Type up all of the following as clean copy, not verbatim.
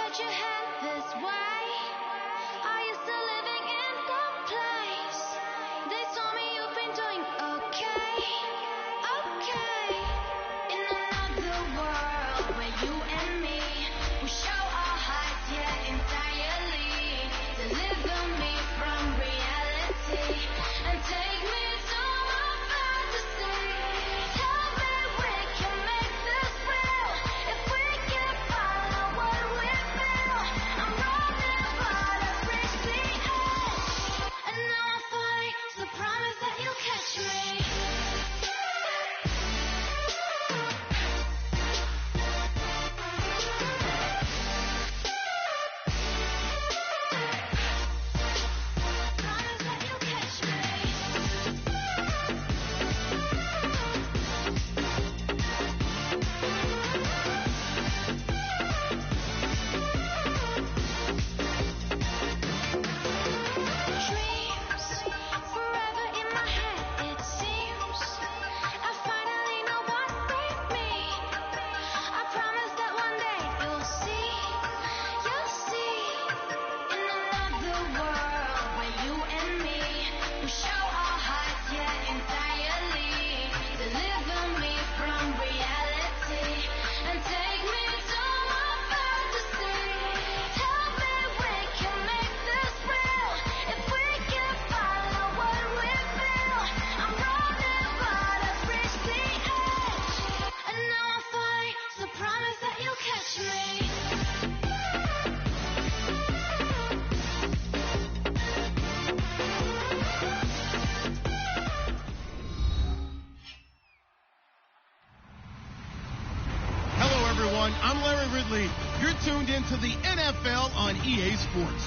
that you head this way? Are you still living in the place? They told me you've been doing okay, okay. In another world where you and me, we show our hearts, yeah, entirely. Deliver me from reality and take me to my fantasy. Tell me we can make this real if we can follow what we feel. I'm running but I've reached the edge, and now I'm falling, so promise that you'll catch me. Promise that you'll catch me. Dreams forever in my head, it seems. I finally know what they mean. I promise that one day you'll see. In another world where you and me, we show our hearts, yeah, entirely. Deliver me from reality and take me to my fantasy. Tell me we can make this real if we can follow what we feel. I'm running but I've reached the edge, and now I'm falling, so promise that you'll catch me. Hello, everyone. I'm Larry Ridley. You're tuned into the NFL on EA Sports.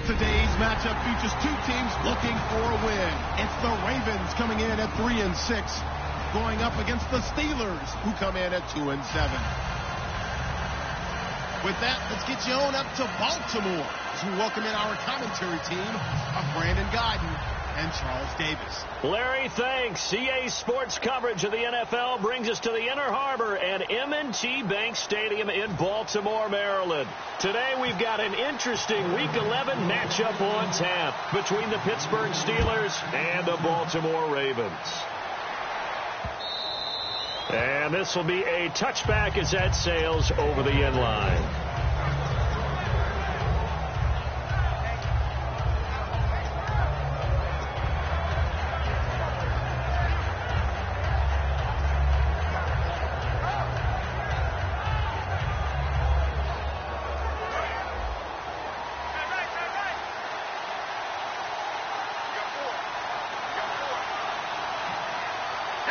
Today's matchup features two teams looking for a win. It's the Ravens coming in at 3-6, going up against the Steelers, who come in at 2-7. With that, let's get you on up to Baltimore as we welcome in our commentary team of Brandon Godden and Charles Davis. Larry, thanks. EA Sports coverage of the NFL brings us to the Inner Harbor at M&T Bank Stadium in Baltimore, Maryland. Today we've got an interesting Week 11 matchup on tap between the Pittsburgh Steelers and the Baltimore Ravens. And this will be a touchback as that sails over the end line.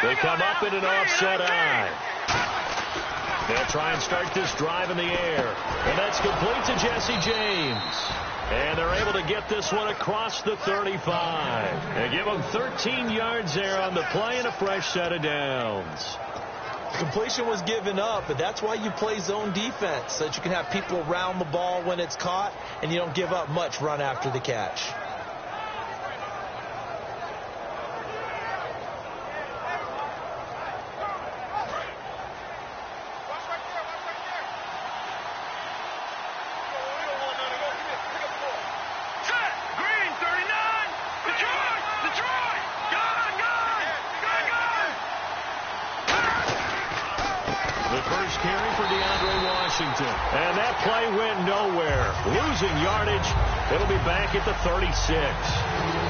They come up in an offset eye. They'll try and start this drive in the air. And that's complete to Jesse James. And they're able to get this one across the 35. They give them 13 yards there on the play and a fresh set of downs. Completion was given up, but that's why you play zone defense, so that you can have people around the ball when it's caught, and you don't give up much run after the catch. And that play went nowhere. Losing yardage. It'll be back at the 36.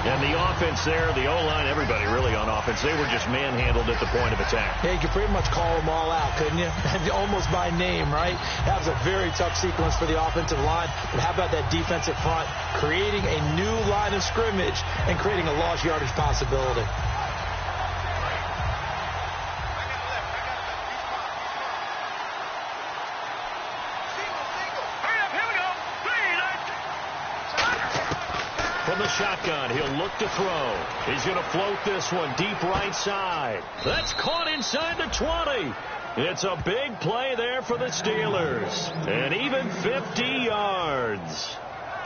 And the offense there, the O-line, everybody really on offense, they were just manhandled at the point of attack. Yeah, you could pretty much call them all out, couldn't you? Almost by name, right? That was a very tough sequence for the offensive line. But how about that defensive front creating a new line of scrimmage and creating a lost yardage possibility? From the shotgun, he'll look to throw. He's going to float this one deep right side. That's caught inside the 20. It's a big play there for the Steelers. And even 50 yards.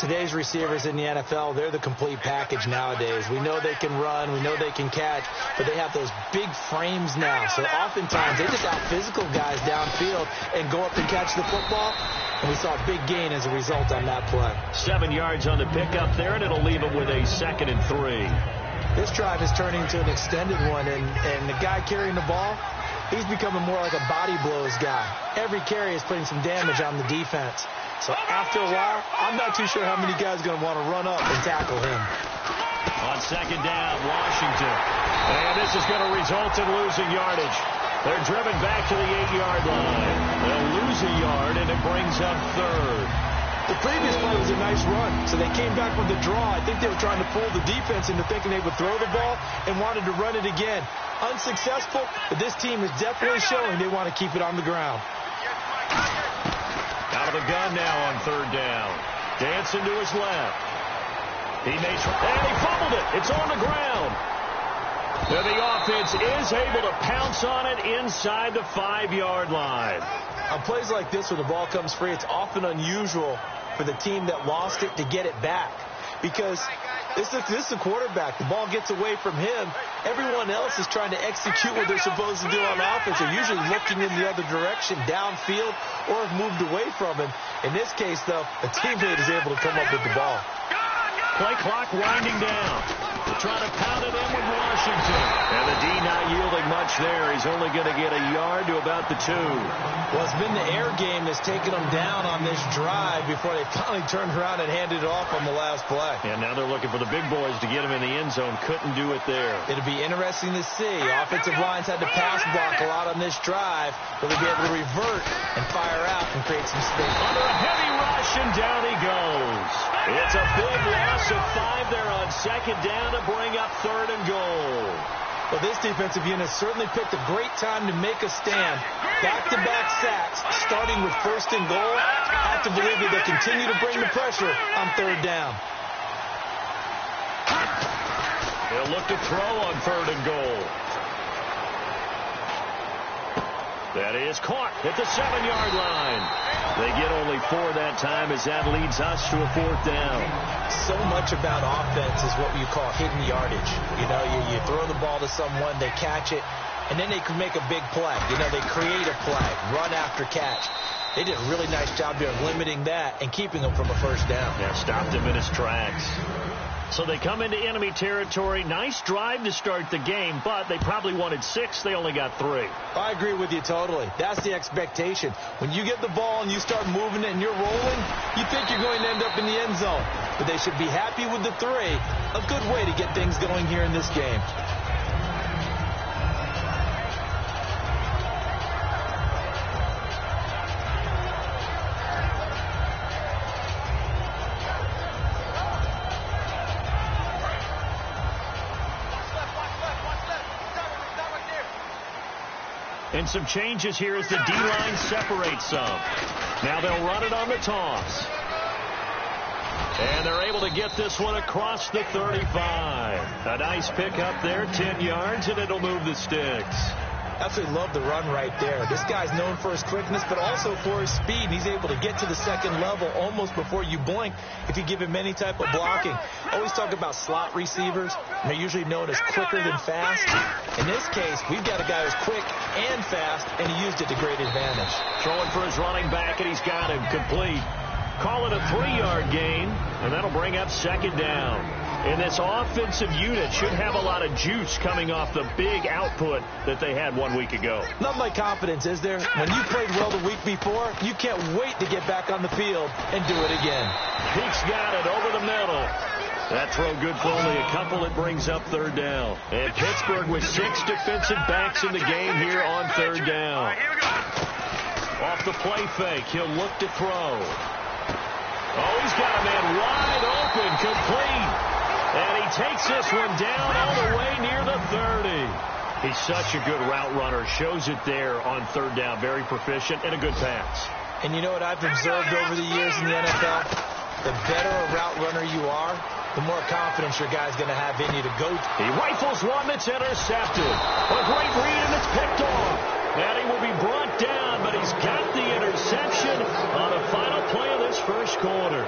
Today's receivers in the NFL, they're the complete package nowadays. We know they can run, we know they can catch, but they have those big frames now. So oftentimes they just out-physical guys downfield and go up and catch the football. and we saw a big gain as a result on that play. 7 yards on the pickup there, and it'll leave him with a 2nd and 3. This drive is turning into an extended one, and the guy carrying the ball, he's becoming more like a body blows guy. Every carry is putting some damage on the defense. So after a while, I'm not too sure how many guys are going to want to run up and tackle him. On 2nd down, Washington. And this is going to result in losing yardage. They're driven back to the 8-yard line. They'll lose a yard, and it brings up 3rd. The previous play was a nice run, so they came back with the draw. I think they were trying to pull the defense into thinking they would throw the ball and wanted to run it again. Unsuccessful, but this team is definitely showing they want to keep it on the ground. Out of the gun now on 3rd down. Dancing to his left. And he fumbled it. It's on the ground. And the offense is able to pounce on it inside the 5-yard line. On plays like this where the ball comes free, it's often unusual for the team that lost it to get it back. Because this is a quarterback. The ball gets away from him. Everyone else is trying to execute what they're supposed to do on offense. They're usually looking in the other direction, downfield, or have moved away from him. In this case, though, a teammate is able to come up with the ball. Play clock winding down. They're trying to pound it in with Washington. And the D not yielding much there. He's only going to get a yard to about the 2. Well, it's been the air game that's taken them down on this drive before they finally turned around and handed it off on the last play. And now they're looking for the big boys to get him in the end zone. Couldn't do it there. It'll be interesting to see. Offensive lines had to pass block a lot on this drive. Will they be able to revert and fire out and create some space? Under a heavy rush, and down he goes. It's a big loss of 5 there on 2nd down to bring up 3rd and goal. Well, this defensive unit certainly picked a great time to make a stand. Back-to-back sacks, starting with 1st and goal. I have to believe that they continue to bring the pressure on 3rd down. They'll look to throw on 3rd and goal. That is caught at the 7-yard line. They get only 4 that time as that leads us to a 4th down. So much about offense is what you call hidden yardage. You know, you throw the ball to someone, they catch it, and then they can make a big play. You know, they create a play, run after catch. They did a really nice job there of limiting that and keeping them from a 1st down. Yeah, stopped him in his tracks. So they come into enemy territory. Nice drive to start the game, but they probably wanted 6. They only got 3. I agree with you totally. That's the expectation. When you get the ball and you start moving it and you're rolling, you think you're going to end up in the end zone. But they should be happy with the 3. A good way to get things going here in this game. And some changes here as the D-line separates some. Now they'll run it on the toss. And they're able to get this one across the 35. A nice pickup there, 10 yards, and it'll move the sticks. Absolutely love the run right there. This guy's known for his quickness, but also for his speed. He's able to get to the 2nd level almost before you blink if you give him any type of blocking. Always talk about slot receivers, and they're usually known as quicker than fast. In this case, we've got a guy who's quick and fast, and he used it to great advantage. Throwing for his running back, and he's got him complete. Call it a 3-yard gain, and that'll bring up 2nd down. And this offensive unit should have a lot of juice coming off the big output that they had 1 week ago. Not my confidence, is there? When you played well the week before, you can't wait to get back on the field and do it again. Peak's got it over the middle. That throw good for only a couple. It brings up 3rd down. And Pittsburgh with 6 defensive backs in the game here on 3rd down. Off the play fake, he'll look to throw. Oh, he's got a man wide open, complete. And he takes this one down all the way near the 30. He's such a good route runner. Shows it there on 3rd down. Very proficient and a good pass. And you know what I've observed over the years in the NFL? The better a route runner you are, the more confidence your guy's going to have in you to go. He rifles one that's intercepted. A great read, and it's picked off. And he will be brought down, but he's got the interception on the final play of this 1st quarter.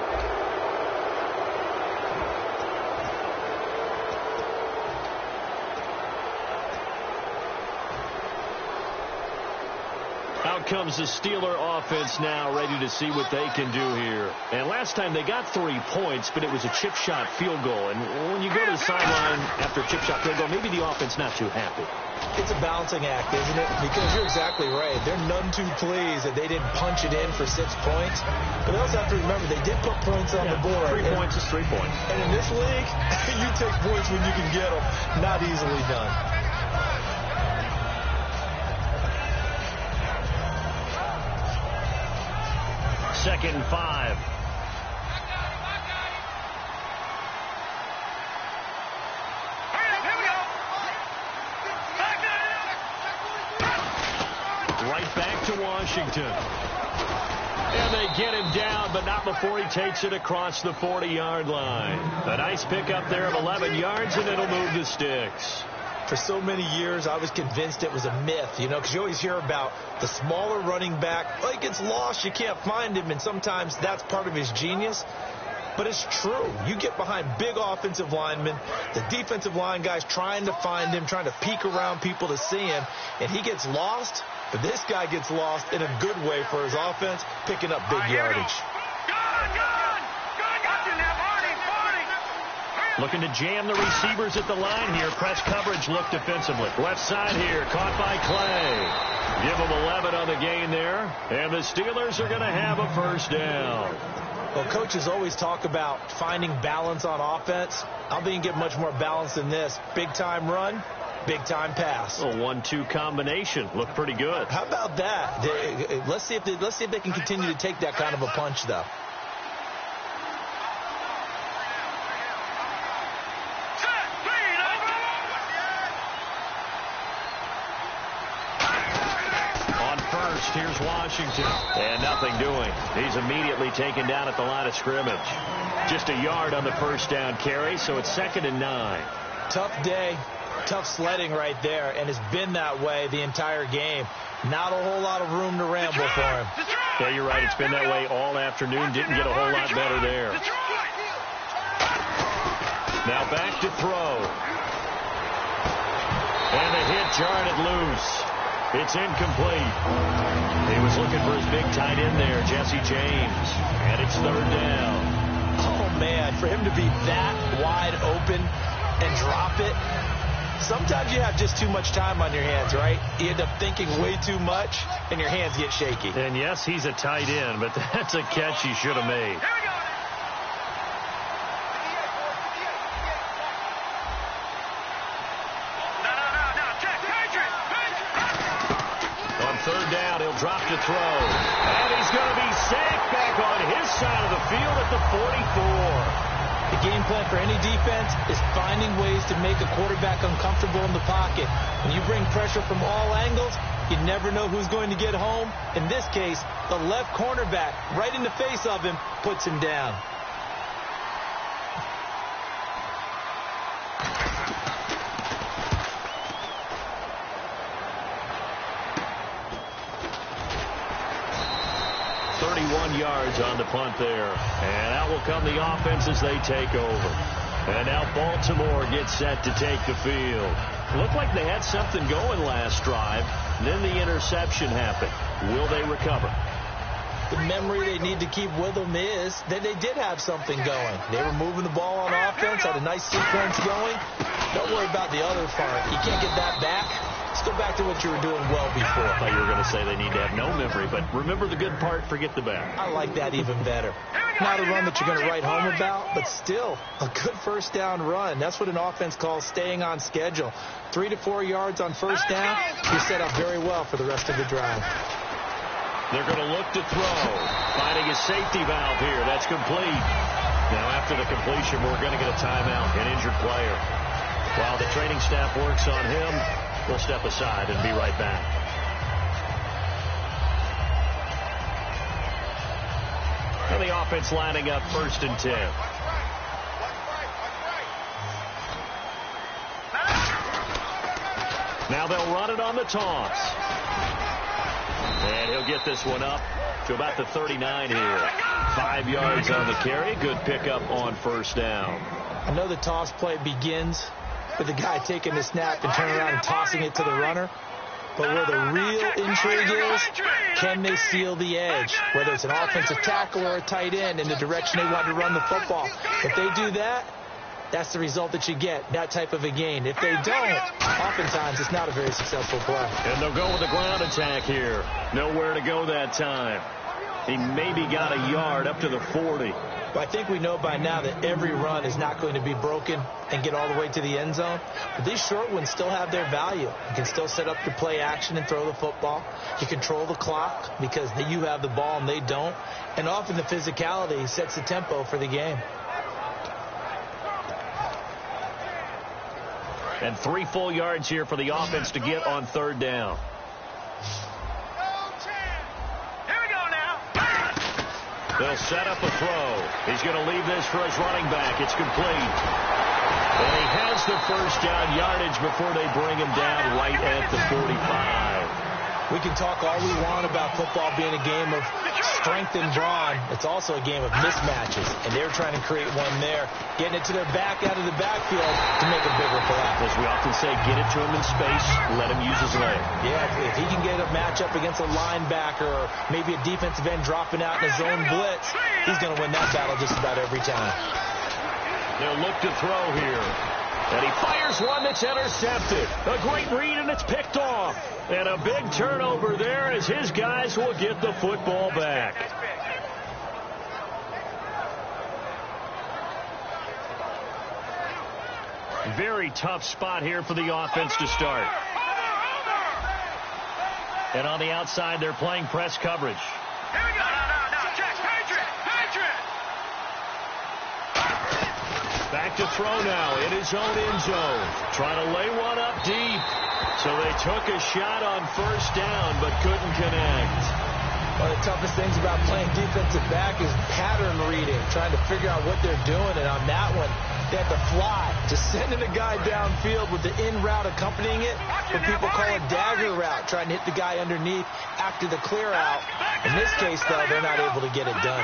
Out comes the Steeler offense now, ready to see what they can do here. And last time they got 3 points, but it was a chip shot field goal. And when you go to the sideline after a chip shot field goal, maybe the offense not too happy. It's a balancing act, isn't it? Because you're exactly right. They're none too pleased that they didn't punch it in for 6 points. But they also have to remember they did put points on the board. 3 points is 3 points. And in this league, you take points when you can get them. Not easily done. Second and 5. Right back to Washington. And they get him down, but not before he takes it across the 40-yard line. A nice pickup there of 11 yards, and it'll move the sticks. For so many years, I was convinced it was a myth, because you always hear about the smaller running back. Well, he gets lost, you can't find him, and sometimes that's part of his genius. But it's true. You get behind big offensive linemen, the defensive line guys trying to find him, trying to peek around people to see him, and he gets lost. But this guy gets lost in a good way for his offense, picking up big yardage. Looking to jam the receivers at the line here. Press coverage look defensively. Left side here, caught by Clay. Give them 11 on the gain there. And the Steelers are going to have a first down. Well, coaches always talk about finding balance on offense. I don't think you can get much more balance than this. Big-time run, big-time pass. A 1-2 combination. Looked pretty good. How about that? Let's see if they can continue to take that kind of a punch, though. Here's Washington. And nothing doing. He's immediately taken down at the line of scrimmage. Just a yard on the first down carry, so it's 2nd and 9. Tough day, tough sledding right there, and it's been that way the entire game. Not a whole lot of room to ramble for him. Yeah, you're right. It's been that way all afternoon. Didn't get a whole lot better there. Now back to throw. And the hit jarred it loose. It's incomplete. He was looking for his big tight end there, Jesse James. And it's 3rd down. Oh, man, for him to be that wide open and drop it. Sometimes you have just too much time on your hands, right? You end up thinking way too much, and your hands get shaky. And, yes, he's a tight end, but that's a catch he should have made. Drop to throw. And he's going to be sacked back on his side of the field at the 44. The game plan for any defense is finding ways to make a quarterback uncomfortable in the pocket. When you bring pressure from all angles, you never know who's going to get home. In this case, the left cornerback, right in the face of him, puts him down. Yards on the punt there. And out will come the offense as they take over. And now Baltimore gets set to take the field. Looked like they had something going last drive. Then the interception happened. Will they recover? The memory they need to keep with them is that they did have something going. They were moving the ball on offense, had a nice sequence going. Don't worry about the other part. You can't get that back. Let's go back to what you were doing well before. I thought you were going to say they need to have no memory, but remember the good part, forget the bad. I like that even better. Not a run that you're going to write home about, but still a good first down run. That's what an offense calls staying on schedule. 3 to 4 yards on first down. You're set up very well for the rest of the drive. They're going to look to throw. Finding a safety valve here. That's complete. Now after the completion, we're going to get a timeout, an injured player. While the training staff works on him, we'll step aside and be right back. And the offense lining up 1st and 10. Now they'll run it on the toss. And he'll get this one up to about the 39 here. 5 yards on the carry. Good pickup on first down. I know the toss play begins with the guy taking the snap and turning around and tossing it to the runner. But where the real intrigue is, can they steal the edge? Whether it's an offensive tackle or a tight end in the direction they want to run the football. If they do that, that's the result that you get, that type of a gain. If they don't, oftentimes it's not a very successful play. And they'll go with the ground attack here. Nowhere to go that time. He maybe got a yard up to the 40. But I think we know by now that every run is not going to be broken and get all the way to the end zone. But these short ones still have their value. You can still set up your play action and throw the football. You control the clock because you have the ball and they don't. And often the physicality sets the tempo for the game. And 3 full yards here for the offense to get on 3rd down. They'll set up a throw. He's going to leave this for his running back. It's complete. And he has the 1st down yardage before they bring him down right at the 45. We can talk all we want about football being a game of strength and brawn. It's also a game of mismatches, and they're trying to create one there, getting it to their back out of the backfield to make a bigger play. As we often say, get it to him in space, let him use his leg. Yeah, if he can get a matchup against a linebacker or maybe a defensive end dropping out in a zone blitz, he's going to win that battle just about every time. They'll look to throw here. And he fires one that's intercepted. A great read, and it's picked off. And a big turnover there as his guys will get the football back. Very tough spot here for the offense to start. And on the outside, they're playing press coverage. Here we go. No. Check. Patriot. Back to throw now in his own end zone. Trying to lay one up deep. So they took a shot on 1st down, but couldn't connect. One of the toughest things about playing defensive back is pattern reading, trying to figure out what they're doing. And on that one, they had to fly, just sending a guy downfield with the in route accompanying it. What people call a dagger route, trying to hit the guy underneath after the clear out. In this case, though, they're not able to get it done.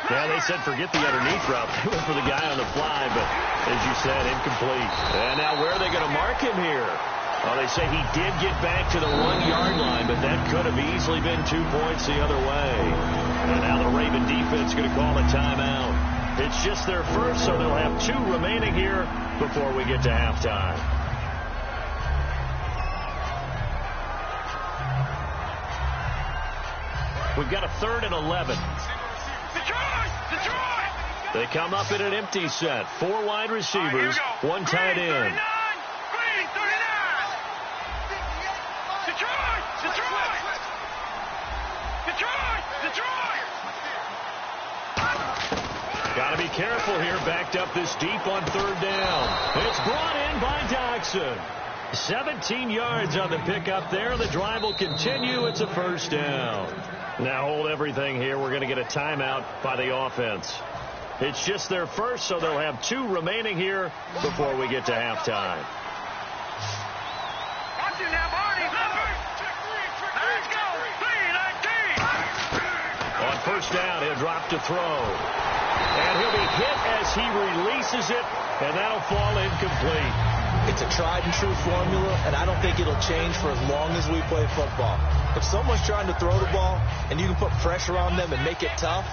Yeah, they said forget the underneath route. They went for the guy on the fly, but as you said, incomplete. And now where are they going to mark him here? Well, they say he did get back to the 1-yard line, but that could have easily been 2 points the other way. And now the Raven defense going to call a timeout. It's just their first, so they'll have 2 remaining here before we get to halftime. We've got a 3rd and 11. They come up in an empty set. 4 wide receivers, 1 tight end. Got to be careful here. Backed up this deep on 3rd down. It's brought in by Doxson. 17 yards on the pickup there. The drive will continue. It's a 1st down. Now hold everything here. We're going to get a timeout by the offense. It's just their first, so they'll have 2 remaining here before we get to halftime. On 1st down, he'll drop to throw. And he'll be hit as he releases it, and that'll fall incomplete. It's a tried-and-true formula, and I don't think it'll change for as long as we play football. If someone's trying to throw the ball and you can put pressure on them and make it tough,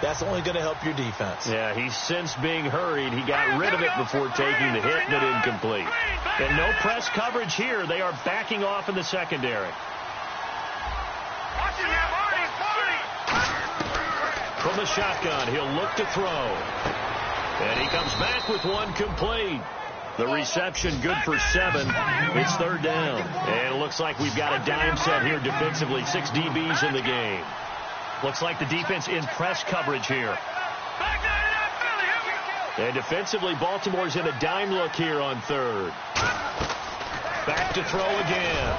that's only going to help your defense. Yeah, he's since being hurried. He got rid of it before taking the hit, but incomplete. And no press coverage here. They are backing off in the secondary. From the shotgun, he'll look to throw. And he comes back with 1 complete. The reception good for 7. It's 3rd down. And it looks like we've got a dime set here defensively. 6 DBs in the game. Looks like the defense in press coverage here. And defensively, Baltimore's in a dime look here on 3rd. Back to throw again.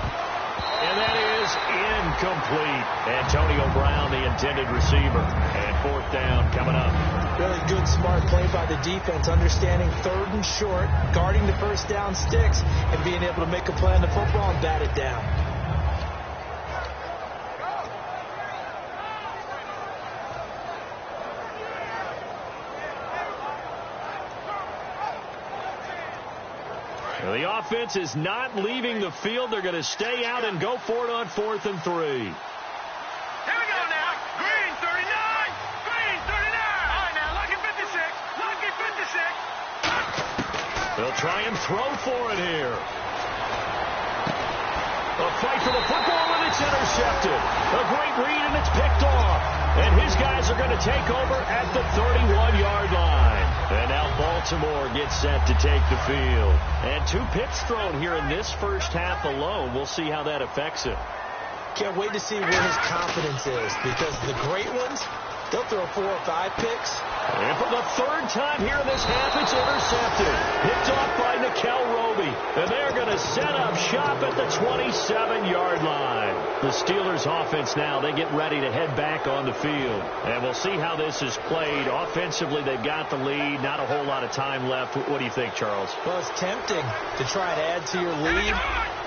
And that is incomplete. Antonio Brown, the intended receiver. And 4th down coming up. Really good, smart play by the defense, understanding 3rd and short, guarding the 1st down sticks, and being able to make a play on the football and bat it down. Well, the offense is not leaving the field. They're going to stay out and go for it on 4th and 3. Here we go now. Green 39. Green 39. All right, now, lucky 56. Lucky 56. They'll try and throw for it here. A fight for the football, and it's intercepted. A great read, and it's picked off. And his guys are going to take over at the 31-yard line. And now Baltimore gets set to take the field. And 2 picks thrown here in this first half alone. We'll see how that affects it. Can't wait to see where his confidence is, because the great ones, they'll throw 4 or 5 picks. And for the 3rd time here in this half, it's intercepted. Picked off by Nickel Roby. And they're going to set up shop at the 27-yard line. The Steelers' offense now, they get ready to head back on the field. And we'll see how this is played. Offensively, they've got the lead. Not a whole lot of time left. What do you think, Charles? Well, it's tempting to try and add to your lead,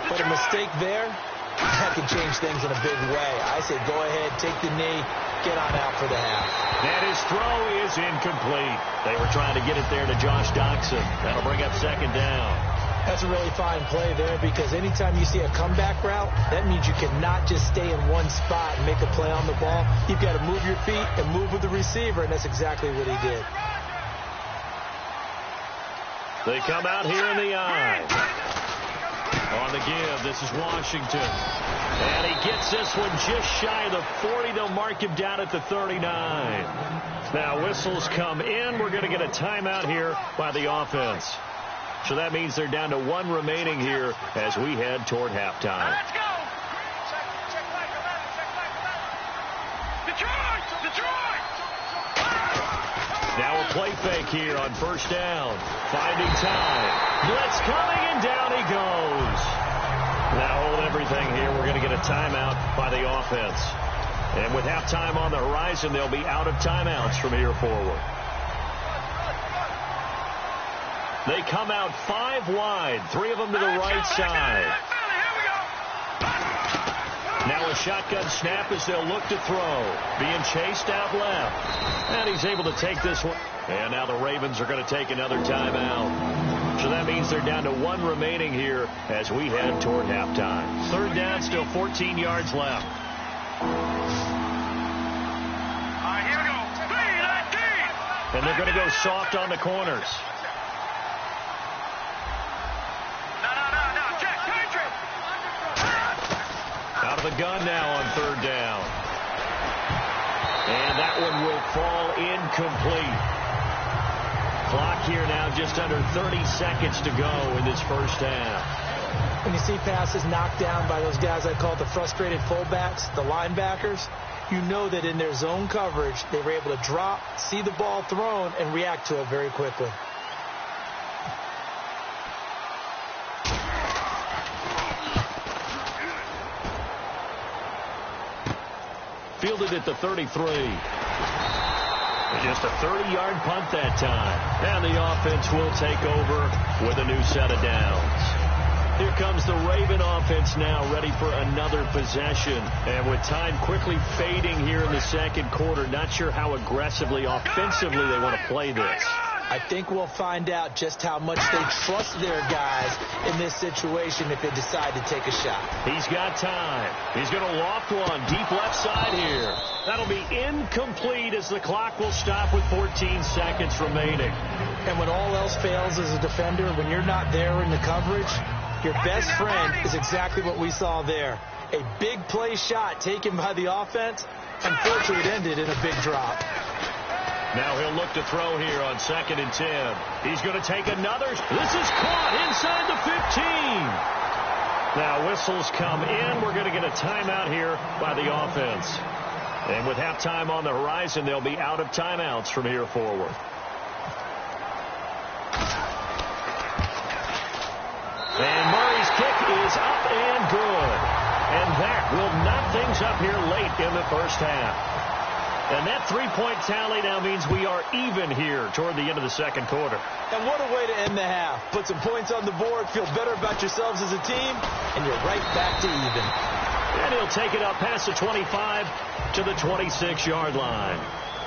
but a mistake there, that can change things in a big way. I say go ahead, take the knee, get on out for the half. And his throw is incomplete. They were trying to get it there to Josh Doxson. That'll bring up 2nd down. That's a really fine play there, because anytime you see a comeback route, that means you cannot just stay in one spot and make a play on the ball. You've got to move your feet and move with the receiver, and that's exactly what he did. They come out here in the eye. On the give, this is Washington. And he gets this one just shy of the 40. They'll mark him down at the 39. Now whistles come in. We're going to get a timeout here by the offense. So that means they're down to 1 remaining here as we head toward halftime. Let's go. Detroit. Now a play fake here on 1st down. Finding time. Blitz coming, and down he goes. Now hold everything here. We're going to get a timeout by the offense. And with halftime on the horizon, they'll be out of timeouts from here forward. They come out 5 wide, 3 of them to the right side. Now a shotgun snap as they'll look to throw. Being chased out left. And he's able to take this one. And now the Ravens are going to take another timeout. So that means they're down to 1 remaining here as we head toward halftime. 3rd down, still 14 yards left. All right, here we go. 3-19. And they're going to go soft on the corners. Out of the gun now on 3rd down. And that one will fall incomplete. Clock here now just under 30 seconds to go in this first half. When you see passes knocked down by those guys I call the frustrated fullbacks, the linebackers, you know that in their zone coverage, they were able to drop, see the ball thrown, and react to it very quickly. Fielded at the 33. Just a 30-yard punt that time. And the offense will take over with a new set of downs. Here comes the Raven offense now, ready for another possession. And with time quickly fading here in the 2nd quarter, not sure how aggressively, offensively they want to play this. I think we'll find out just how much they trust their guys in this situation if they decide to take a shot. He's got time. He's going to loft one deep left side here. That'll be incomplete as the clock will stop with 14 seconds remaining. And when all else fails as a defender, when you're not there in the coverage, your best friend is exactly what we saw there. A big play shot taken by the offense. Unfortunately, it ended in a big drop. Now he'll look to throw here on 2nd and 10. He's going to take another. This is caught inside the 15. Now whistles come in. We're going to get a timeout here by the offense. And with halftime on the horizon, they'll be out of timeouts from here forward. And Murray's kick is up and good. And that will knot things up here late in the first half. And that 3-point tally now means we are even here toward the end of the 2nd quarter. And what a way to end the half. Put some points on the board, feel better about yourselves as a team, and you're right back to even. And he'll take it up past the 25 to the 26-yard line.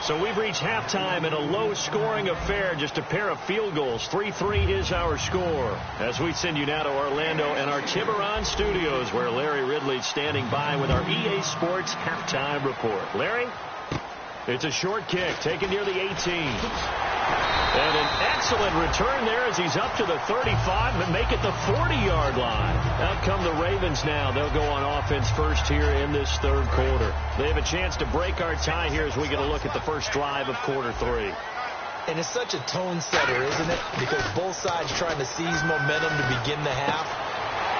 So we've reached halftime in a low-scoring affair, just a pair of field goals. 3-3 is our score. As we send you now to Orlando and our Tiburon studios, where Larry Ridley's standing by with our EA Sports halftime report. Larry? It's a short kick, taken near the 18. And an excellent return there as he's up to the 35 and make it the 40-yard line. Out come the Ravens now. They'll go on offense first here in this third quarter. They have a chance to break our tie here as we get a look at the first drive of quarter 3. And it's such a tone setter, isn't it? Because both sides trying to seize momentum to begin the half.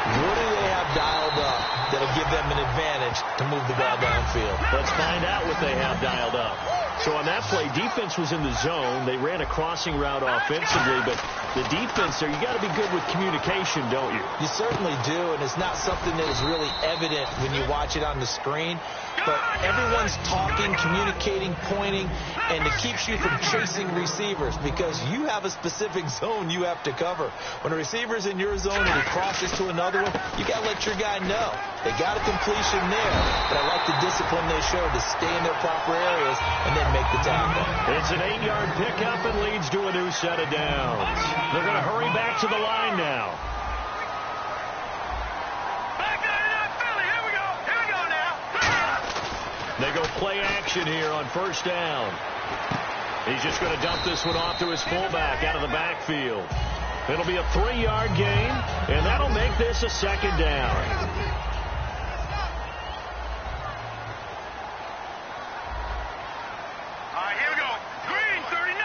What do they have dialed up that'll give them an advantage to move the ball downfield? Let's find out what they have dialed up. So on that play, defense was in the zone. They ran a crossing route offensively, but the defense there, you got to be good with communication, don't you? You certainly do, and it's not something that is really evident when you watch it on the screen. But everyone's talking, communicating, pointing, and it keeps you from chasing receivers because you have a specific zone you have to cover. When a receiver's in your zone and he crosses to another one, you got to let your guy know. They got a completion there, but I like the discipline they showed to stay in their proper areas and then make the tackle. It's an 8-yard pickup and leads to a new set of downs. They're going to hurry back to the line now. They go play action here on first down. He's just going to dump this one off to his fullback out of the backfield. It'll be a 3-yard gain, and that'll make this a second down. All right, here we go. Green, 39.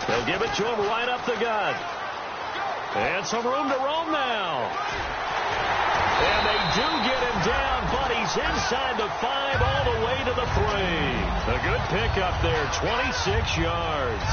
They'll give it to him right up the gut. And some room to roam now. And they do get him down, but he's inside the 5 all the way to the 3. A good pickup there, 26 yards.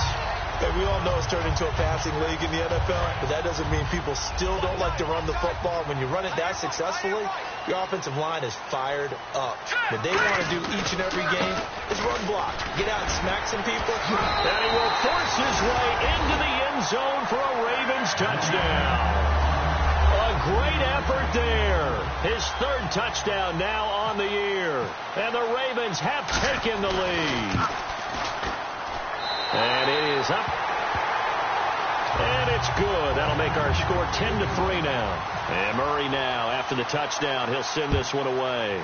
And we all know it's turned into a passing league in the NFL, but that doesn't mean people still don't like to run the football. When you run it that successfully, your offensive line is fired up. What they want to do each and every game is run block. Get out and smack some people. And he will force his way into the end zone for a Ravens touchdown. A great effort there. His third touchdown now on the year. And the Ravens have taken the lead. And it is up. And it's good. That'll make our score 10-3 now. And Murray now, after the touchdown, he'll send this one away.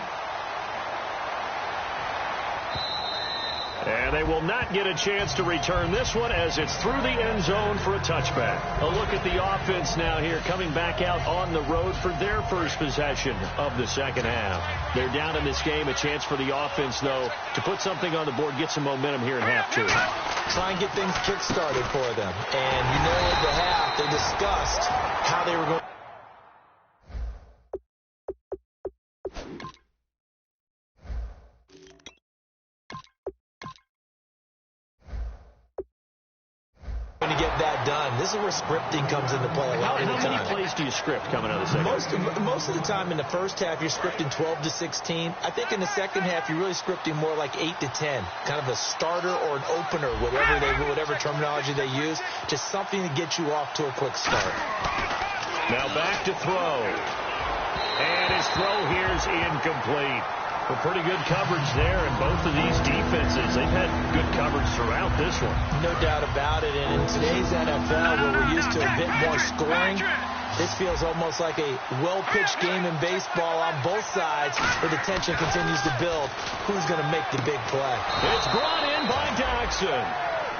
And they will not get a chance to return this one as it's through the end zone for a touchback. A look at the offense now here coming back out on the road for their first possession of the second half. They're down in this game. A chance for the offense, though, to put something on the board, get some momentum here in half 2. Try and get things kick-started for them. And you know at the half they discussed how they were going. To get that done. This is where scripting comes into play a lot of the time. How many plays do you script coming out of the second half? Most of the time in the first half, you're scripting 12 to 16. I think in the second half, you're really scripting more like 8 to 10. Kind of a starter or an opener, whatever terminology they use. Just something to get you off to a quick start. Now back to throw. And his throw here is incomplete. Well, pretty good coverage there in both of these defenses. They've had good coverage throughout this one. No doubt about it. And in today's NFL, where we're used to a bit more scoring, this feels almost like a well-pitched game in baseball on both sides where the tension continues to build. Who's going to make the big play? It's brought in by Doxson.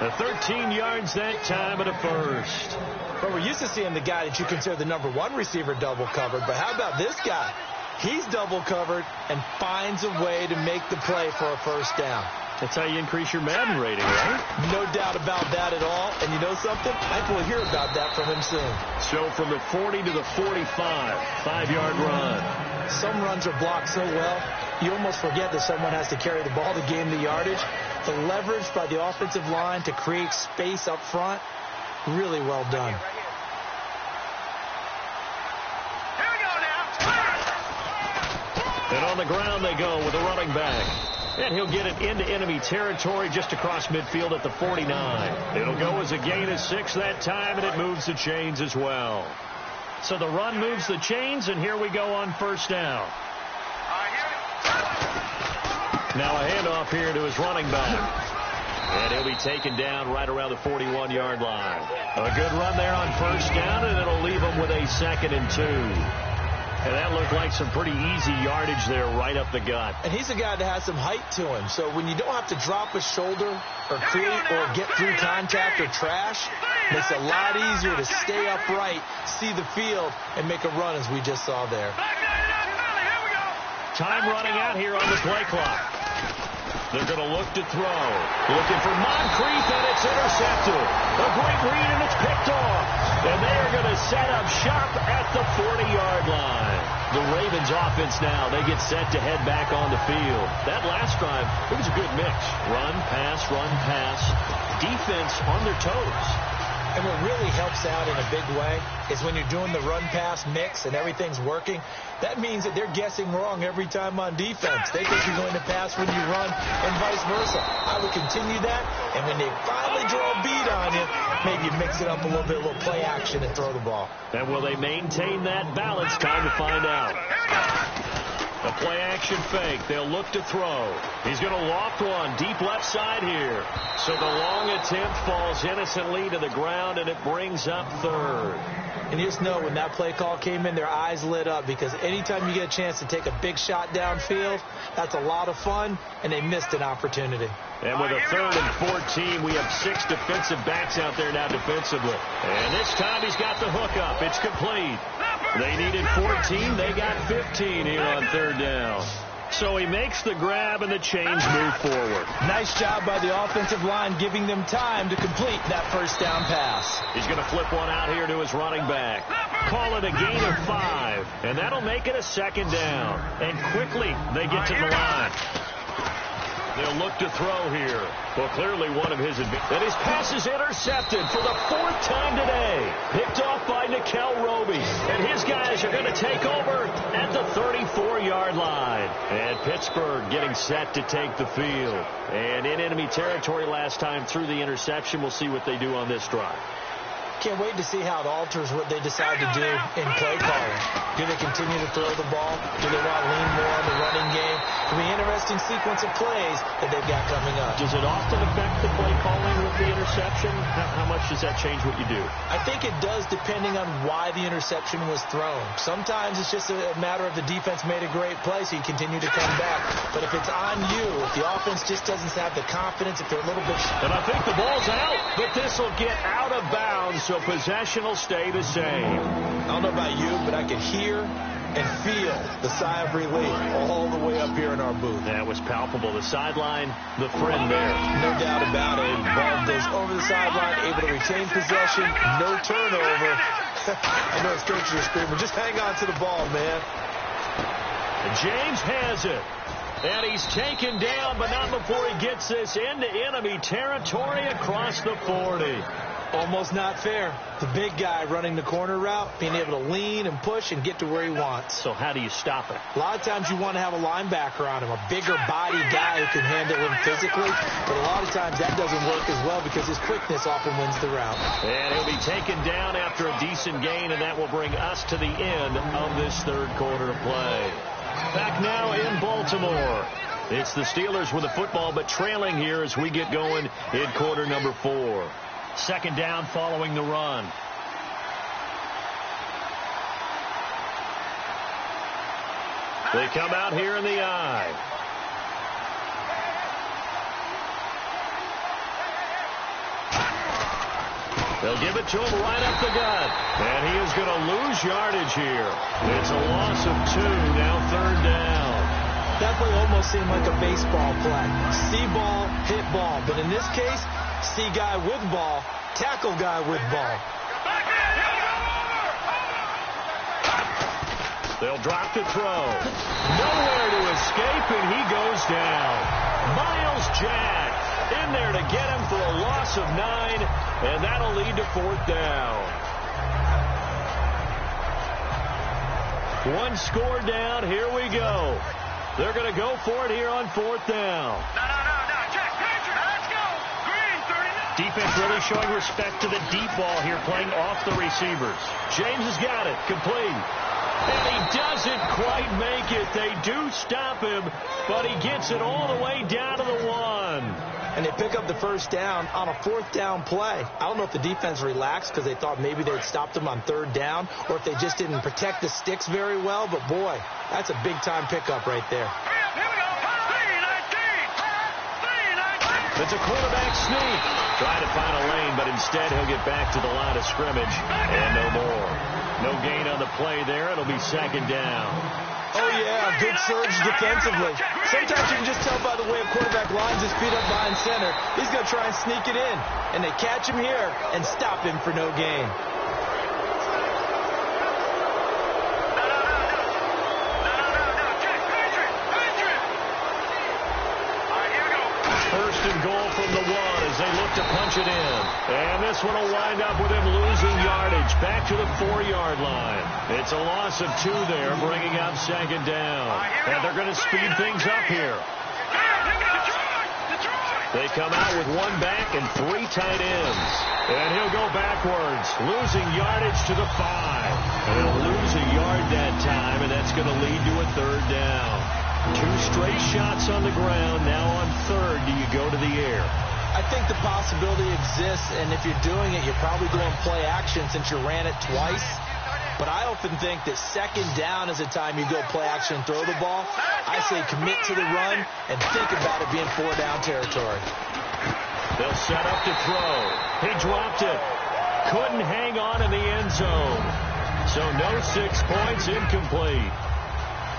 The 13 yards that time at a first. But we're used to seeing the guy that you consider the number 1 receiver double covered. But how about this guy? He's double covered and finds a way to make the play for a first down. That's how you increase your Madden rating, right? No doubt about that at all. And you know something? I think we'll hear about that from him soon. So from the 40 to the 45, 5-yard run. Some runs are blocked so well, you almost forget that someone has to carry the ball to gain the yardage. The leverage by the offensive line to create space up front, really well done. And on the ground they go with a running back. And he'll get it into enemy territory just across midfield at the 49. It'll go as a gain of 6 that time, and it moves the chains as well. So the run moves the chains, and here we go on first down. Now a handoff here to his running back. And he'll be taken down right around the 41-yard line. A good run there on first down, and it'll leave him with a 2nd and 2. And that looked like some pretty easy yardage there right up the gut. And he's a guy that has some height to him. So when you don't have to drop a shoulder or create or get through contact or trash, it makes it a lot easier to stay upright, see the field, and make a run as we just saw there. Time running out here on the play clock. They're going to look to throw. Looking for Moncrief, and it's intercepted. A great read, and it's picked off. And they are going to set up shop at the 40-yard line. The Ravens offense now, they get set to head back on the field. That last drive, it was a good mix. Run, pass, defense on their toes. And what really helps out in a big way is when you're doing the run-pass mix and everything's working, that means that they're guessing wrong every time on defense. They think you're going to pass when you run and vice versa. I would continue that, and when they finally draw a beat on you, maybe mix it up a little bit, a little play action and throw the ball. And will they maintain that balance? Time to find out. A play-action fake. They'll look to throw. He's going to loft one deep left side here. So the long attempt falls innocently to the ground, and it brings up 3rd. And you just know when that play call came in, their eyes lit up, because anytime you get a chance to take a big shot downfield, that's a lot of fun, and they missed an opportunity. And with a 3rd and 14, we have 6 defensive backs out there now defensively. And this time he's got the hook up. It's complete. They needed 14. They got 15 here on 3rd down. So he makes the grab, and the chains move forward. Nice job by the offensive line giving them time to complete that first down pass. He's going to flip one out here to his running back. Call it a gain of 5, and that'll make it a 2nd down. And quickly they get to the line. They'll look to throw here. Well, clearly one of his advantages. And his pass is intercepted for the 4th time today. Picked off by Nikel Roby. And his guys are going to take over at the 34-yard line. And Pittsburgh getting set to take the field. And in enemy territory last time through the interception. We'll see what they do on this drive. Can't wait to see how it alters what they decide to do in play calling. Do they continue to throw the ball? Do they want to lean more on the running game? It'll be an interesting sequence of plays that they've got coming up. Does it often affect the play calling with the interception? How much does that change what you do? I think it does, depending on why the interception was thrown. Sometimes it's just a matter of the defense made a great play, so you continue to come back. But if it's on you, if the offense just doesn't have the confidence, if they're a little bit... And I think the ball's out, but this will get out of bounds. So possession will stay the same. I don't know about you, but I can hear and feel the sigh of relief all the way up here in our booth. That was palpable. The sideline, the friend there. No doubt about it. Ball goes over the sideline, able to retain possession, no turnover. I know it's coaches are screaming, just hang on to the ball, man. And James has it. And he's taken down, but not before he gets this into enemy territory across the 40. Almost not fair. The big guy running the corner route, being able to lean and push and get to where he wants. So how do you stop it? A lot of times you want to have a linebacker on him, a bigger body guy who can handle him physically. But a lot of times that doesn't work as well because his quickness often wins the route. And he'll be taken down after a decent gain, and that will bring us to the end of this 3rd quarter of play. Back now in Baltimore. It's the Steelers with the football, but trailing here as we get going in quarter number 4. 2nd down following the run. They come out here in the eye. They'll give it to him right up the gut. And he is going to lose yardage here. It's a loss of 2, now 3rd down. That play almost seemed like a baseball play. See ball, hit ball. But in this case, see guy with ball, tackle guy with ball. They'll drop to throw. Nowhere to escape, and he goes down. Miles Jack in there to get him for a loss of 9, and that'll lead to 4th down. 1 score down. Here we go. They're going to go for it here on 4th down. No, Jack, let's go. Green, 39. Defense really showing respect to the deep ball here, playing off the receivers. James has got it. Complete. And he doesn't quite make it. They do stop him, but he gets it all the way down to the 1. And they pick up the first down on a 4th down play. I don't know if the defense relaxed because they thought maybe they'd stopped them on 3rd down, or if they just didn't protect the sticks very well. But, boy, that's a big-time pickup right there. It's a quarterback sneak. Trying to find a lane, but instead he'll get back to the line of scrimmage. And no more. No gain on the play there. It'll be 2nd down. Oh, yeah, good surge defensively. Sometimes you can just tell by the way a quarterback lines his feet up behind center. He's going to try and sneak it in. And they catch him here and stop him for no gain. First and goal from the 1 as they look to punch it in. And this one will wind up with him losing yardage back to the 4-yard line. It's a loss of 2 there, bringing up 2nd down. And they're going to speed things up here. They come out with 1 back and 3 tight ends. And he'll go backwards, losing yardage to the 5. And he'll lose a yard that time, and that's going to lead to a 3rd down. 2 straight shots on the ground. Now on 3rd, do you go to the air? I think the possibility exists, and if you're doing it, you're probably doing play action since you ran it twice. But I often think that 2nd down is the time you go play action and throw the ball. I say commit to the run and think about it being 4-down territory. They'll set up to throw. He dropped it. Couldn't hang on in the end zone. So no 6 points, incomplete.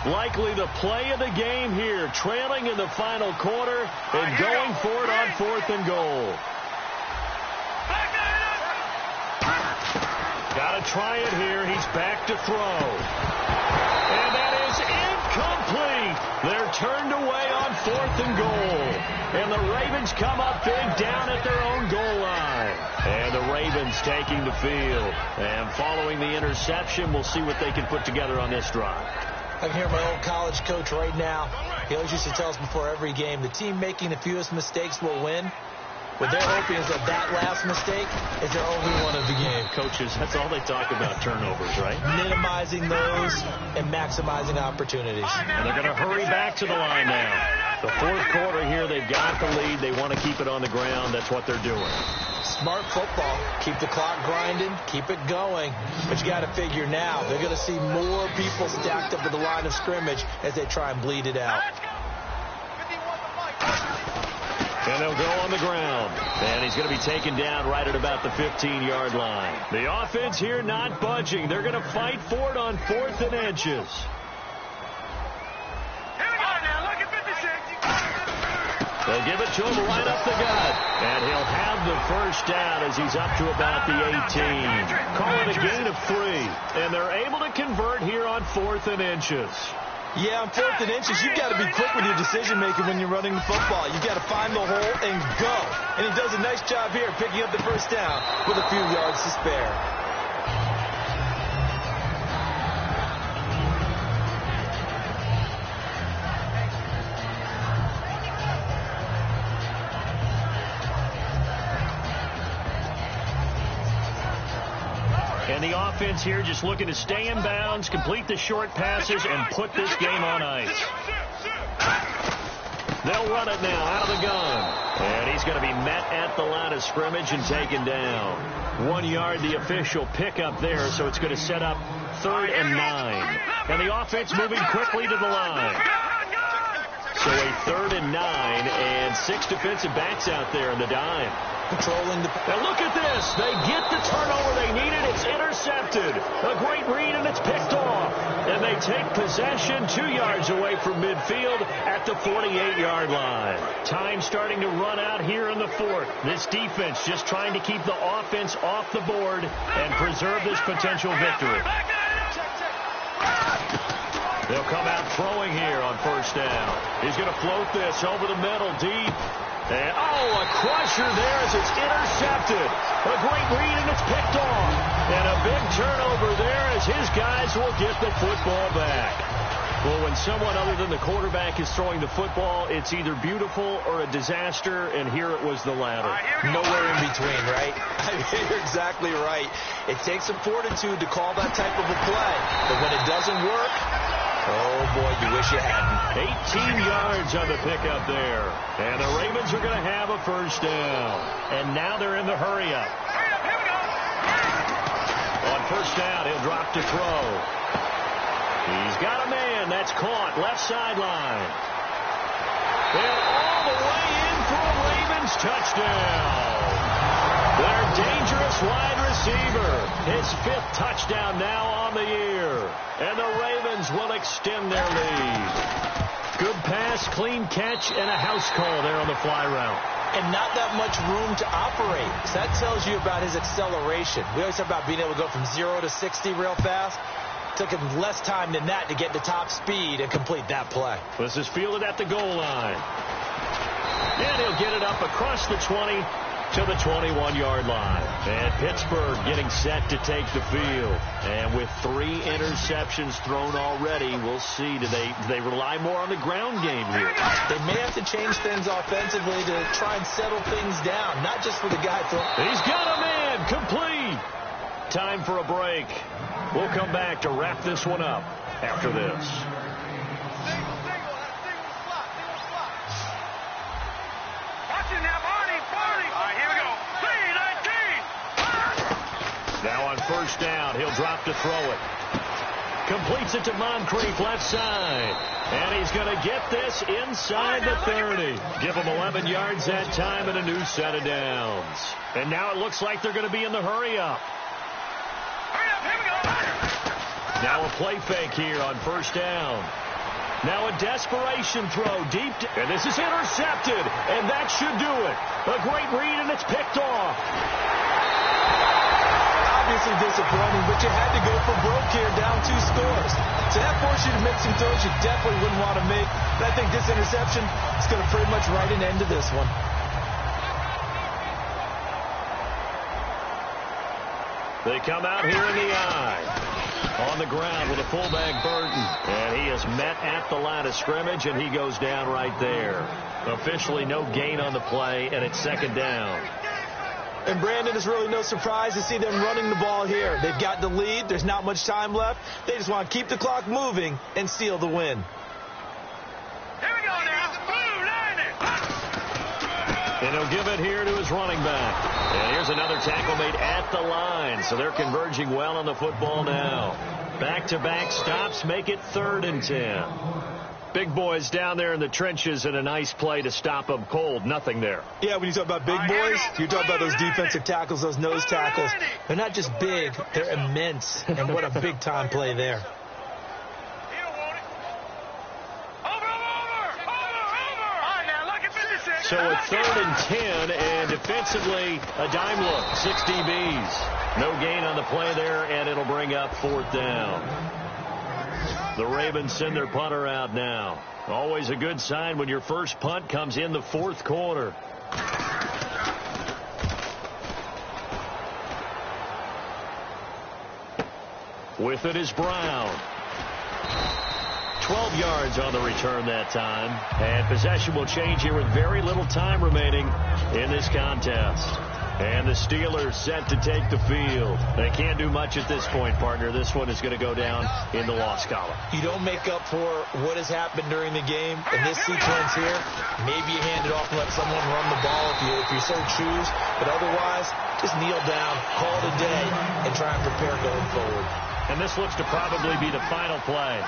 Likely the play of the game here, trailing in the final quarter and going for it on 4th and goal. Got to try it here. He's back to throw. And that is incomplete. They're turned away on 4th and goal. And the Ravens come up big down at their own goal line. And the Ravens taking the field. And following the interception, we'll see what they can put together on this drive. I can hear my old college coach right now. He always used to tell us before every game, the team making the fewest mistakes will win. What they're hoping is that last mistake is their only one of the game. Coaches, that's all they talk about, turnovers, right? Minimizing those and maximizing opportunities. And they're going to hurry back to the line now. The 4th quarter here, they've got the lead. They want to keep it on the ground. That's what they're doing. Smart football. Keep the clock grinding. Keep it going. But you got to figure now, they're going to see more people stacked up at the line of scrimmage as they try and bleed it out. And they'll go on the ground. And he's going to be taken down right at about the 15-yard line. The offense here not budging. They're going to fight for it on 4th and inches. They'll give it to him right up the gut. And he'll have the first down as he's up to about the 18. Call it a gain of 3. And they're able to convert here on 4th and inches. Yeah, on 4th and inches, you've got to be quick with your decision-making when you're running the football. You've got to find the hole and go. And he does a nice job here picking up the first down with a few yards to spare. And the offense here just looking to stay in bounds, complete the short passes, and put this game on ice. They'll run it now out of the gun. And he's going to be met at the line of scrimmage and taken down. 1 yard, the official pickup there, so it's going to set up 3rd and 9. And the offense moving quickly to the line. So a 3rd and 9 and 6 defensive backs out there in the dime. Controlling the... Now look at this. They get the turnover they needed. It's intercepted. A great read, and it's picked off. And they take possession 2 yards away from midfield at the 48-yard line. Time starting to run out here in the 4th. This defense just trying to keep the offense off the board and preserve this potential victory. They'll come out throwing here on 1st down. He's going to float this over the middle deep. And, a crusher there as it's intercepted. A great read, and it's picked off. And a big turnover there as his guys will get the football back. Well, when someone other than the quarterback is throwing the football, it's either beautiful or a disaster, and here it was the latter. Nowhere in between, right? I mean, you're exactly right. It takes some fortitude to call that type of a play, but when it doesn't work, oh, boy, you wish you hadn't. 18 yards on the pickup there, and the Ravens are going to have a first down, and now they're in the hurry-up. On first down, he'll drop to throw. He's got a man. That's caught. Left sideline. And all the way in for a Ravens touchdown. Their dangerous wide receiver. His 5th touchdown now on the year. And the Ravens will extend their lead. Good pass, clean catch, and a house call there on the fly route. And not that much room to operate. So that tells you about his acceleration. We always talk about being able to go from 0 to 60 real fast. Took him less time than that to get to top speed and complete that play. This is fielded at the goal line. And he'll get it up across the 20 to the 21-yard line. And Pittsburgh getting set to take the field. And with 3 interceptions thrown already, we'll see. Do they rely more on the ground game here? They may have to change things offensively to try and settle things down, not just for the guy throwing. He's got a man complete. Time for a break. We'll come back to wrap this one up after this. Now on first down, he'll drop to throw it. Completes it to Moncrief, left side. And he's going to get this inside the 30. Give him 11 yards that time and a new set of downs. And now it looks like they're going to be in the hurry-up. Now a play fake here on first down. Now a desperation throw deep. And this is intercepted. And that should do it. A great read, and it's picked off. Obviously disappointing, but you had to go for broke here, down 2 scores. So that forced you to make some throws you definitely wouldn't want to make. But I think this interception is going to pretty much write an end to this one. They come out here in the eye. On the ground with a fullback Burton. And he is met at the line of scrimmage, and he goes down right there. Officially no gain on the play, and it's second down. And Brandon, is really no surprise to see them running the ball here. They've got the lead. There's not much time left. They just want to keep the clock moving and seal the win. Here we go now. Blue line it. And he'll give it here to his running back. And here's another tackle made at the line. So they're converging well on the football now. Back-to-back stops make it 3rd and 10. Big boys down there in the trenches, and a nice play to stop them cold. Nothing there. Yeah, when you talk about big boys, you're talking about those defensive tackles, those nose tackles. They're not just big, they're immense. And what a big-time play there. So a 3rd and 10, and defensively, a dime look. 6 DBs. No gain on the play there, and it'll bring up 4th down. The Ravens send their punter out now. Always a good sign when your first punt comes in the 4th quarter. With it is Brown. 12 yards on the return that time. And possession will change here with very little time remaining in this contest. And the Steelers set to take the field. They can't do much at this point, partner. This one is going to go down in the loss column. You don't make up for what has happened during the game. In this sequence here, maybe you hand it off and let someone run the ball if you so choose. But otherwise, just kneel down, call it a day, and try and prepare going forward. And this looks to probably be the final play.